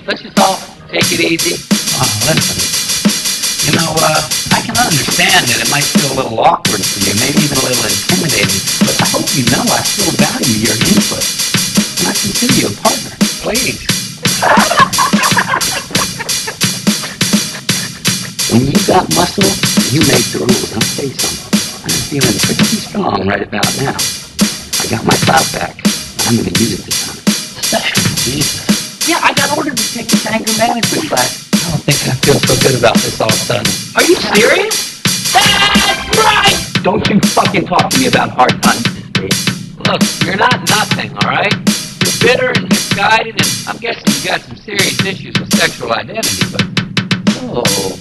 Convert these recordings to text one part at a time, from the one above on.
let's just all take it easy. Oh, listen. You know, I can understand that it might feel a little awkward for you, maybe even a little intimidating, but I hope you know I still value your input. And I consider you a partner. Please. When you got muscle, you make the rules. I'll tell you something. I'm feeling pretty strong right about now. I got my clout back. I'm going to use it this time. Special. Jesus. Yeah, I got ordered to take this anger management class. I don't think I feel so good about this all of a sudden. Are you serious? That's right! Don't you fucking talk to me about hard times. Look, you're not nothing, alright? You're bitter and misguided, and I'm guessing you got some serious issues with sexual identity, but... Oh...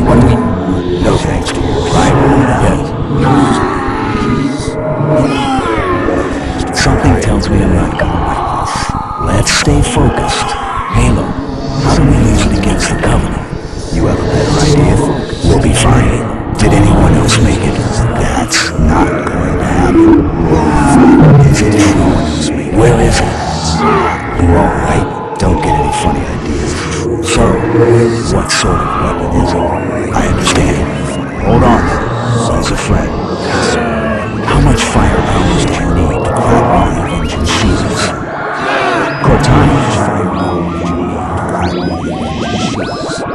What do we... No thanks to your driver. Yes. Something tells me I'm not gonna like this. Let's stay focused. Halo, how do we use it against the Covenant? You have a better idea? We'll be fine. Did anyone else make it? That's not going to happen. Is it anyone else make it? Where is it? You all right? Don't get any funny ideas. So, what sort of weapon is it? I understand. Hold on. As a friend. How much firepower did you need to crack one of the engine seals? Cortana, how much firepower did you need to crack one of the engine seals? Cortana.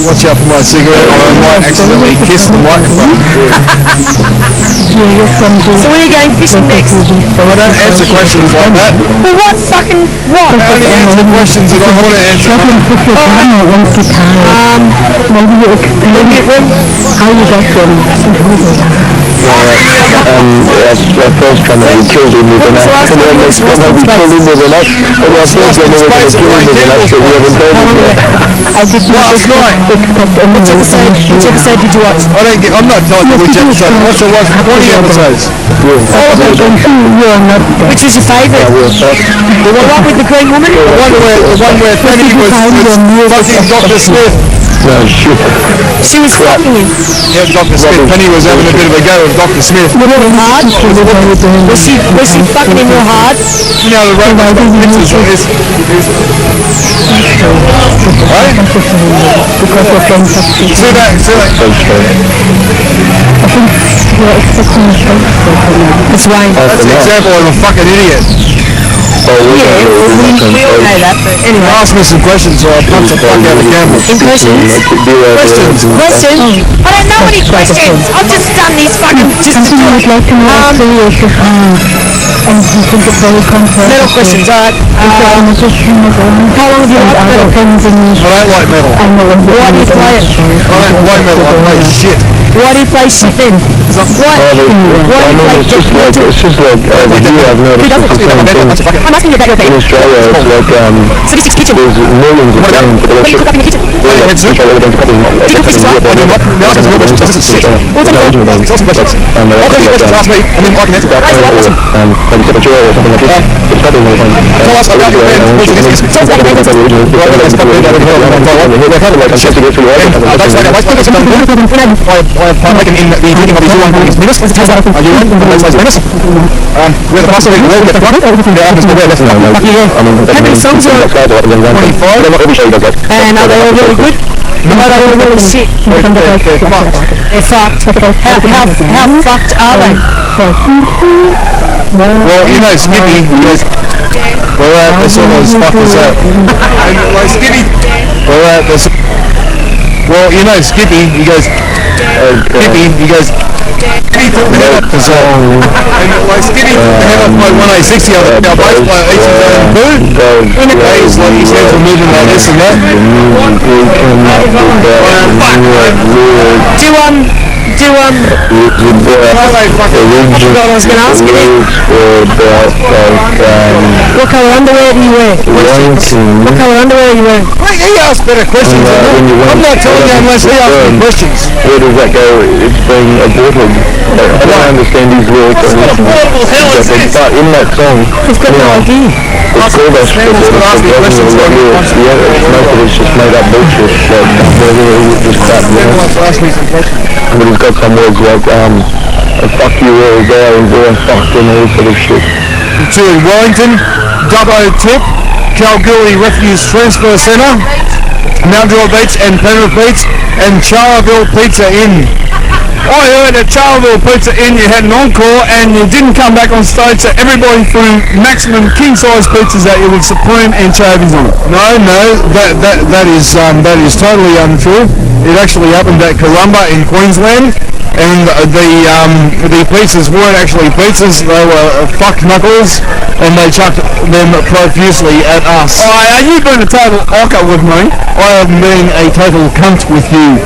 Watch out for my cigarette, or I might accidentally kiss the microphone. So where are you going fishing next? But I don't answer questions like that. Well, what fucking what? I only answer questions that I want to answer. How you got from that first time he killed him with an axe, and then next time he killed him with an axe, and I thought they were going to kill him with an axe, but we haven't done it yet. I did Last night. Which episode did you watch? I'm not telling you which episode. I watched 20 episodes. Which was your favourite? The one with the green woman? The one where Penny was fucking Dr. Smith. No, shit. She was fucking him. Yeah, Dr. Smith. Penny was having a bit of a go with Dr. Smith. Hard? Was she fucking him real hard? You know, the robot pictures on this. Right? See that? It's Wayne. That's an example of a fucking idiot. We all know that, but anyway. Ask me some questions or I'll punch the fuck out of the camera. Questions? Questions? I don't know any questions. I've just done these fucking... Metal questions, alright. How long have you liked metal? I don't like metal. Why do you play it? I don't like metal, I play shit. Why do you play shit then? Why do you play it's just like, over here I've noticed it's the same thing. I'm asking you about your In opinion. Australia, it's like, Statistics kitchen. there's millions of things that What do you cook up in your kitchen? And are they all really good? Or are they all really shit? They're fucked. How fucked are they? Well, you know Skippy, we're at this one as fuckers up. Like Skippy, we're at this. Well, you know Skippy, he goes, Skinny took the head off the song. And like Skinny took the head off like 1A60 on the bass player eats his own food. In the case, like his hands were moving like this and that. Do you I forgot what I was going to ask you. What colour underwear do you wear? What colour underwear are you wearing? He asked better questions. I'm not telling you unless he asks me questions. Where does that go? It's being aborted. I don't understand these words. But in that song, I've got no idea. it's called us. Yeah, most of it's just made up bullshit. Just crap. But he's got some words like, fuck you all there and doing fucked and all sort of shit. To Wellington, Dubbo Tip, Kalgoorlie Refuse Transfer Centre, Mount Druitt Beach and Penrith Beach, and Charleville Pizza Inn. I heard at Charleville Pizza Inn you had an encore and you didn't come back on stage, so everybody threw maximum king-size pizzas at you with Supreme anchovies on it. No, that is totally untrue. It actually happened at Karumba in Queensland, and the pizzas weren't actually pizzas, they were fuck knuckles, and they chucked them profusely at us. You've been a total ocker with me. I have been a total cunt with you.